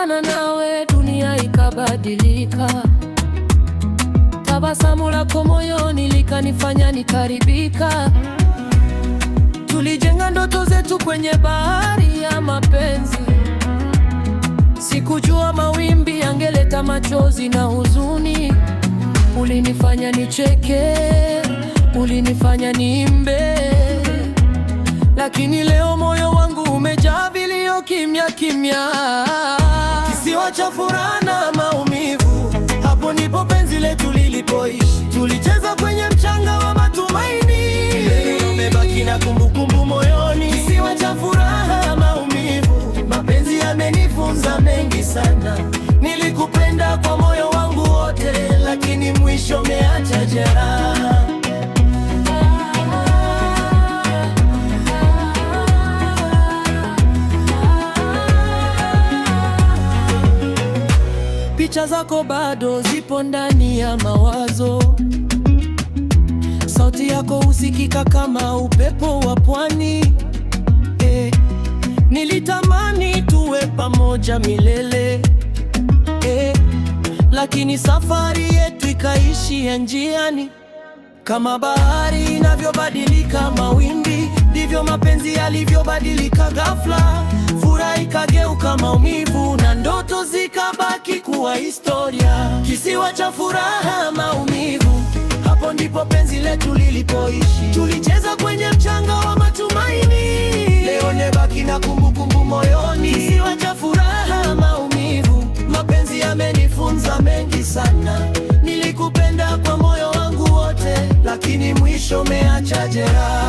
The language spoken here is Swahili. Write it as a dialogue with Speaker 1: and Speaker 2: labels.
Speaker 1: Nilipokutana nawe dunia ikabadilika. Tabasamu lako moyoni likanifanya nikaribika. Tulijenga ndoto zetu kwenye bahari ya mapenzi. Sikujua mawimbi yangeleta machozi na huzuni. Ulinifanya nicheke, ulinifanya niimbe, lakini leo moyo wangu umejaa vilio kimya kimya. Kisiwa cha furaha na maumivu, hapo ndipo penzi letu lilipoishi. Tulicheza kwenye mchanga wa matumaini, leo umebaki na kumbukumbu moyoni. Kisiwa cha furaha na maumivu, mapenzi yamenifunza mengi sana. Nilikupenda kwa moyo wangu wote, lakini mwisho umeacha jeraha. Picha zako bado zipo ndani ya mawazo. Sauti yako husikika kama upepo wa pwani. Nilitamani tuwe pamoja milele. Lakini safari yetu ikaishia njiani. Kama bahari inavyobadilika mawimbi, ndivyo mapenzi yalivyobadilika ghafla. Furaha ikageuka maumivu na ndoto zikabaki kuwa historia. Kisiwa cha furaha maumivu, hapo ndipo penzi letu lilipoishi. Tulicheza kwenye mchanga wa matumaini, leo nimebaki na kumbukumbu moyoni. Kisiwa cha furaha maumivu, mapenzi yamenifunza mengi sana. Nilikupenda kwa moyo wangu wote, lakini mwisho umeacha jeraha.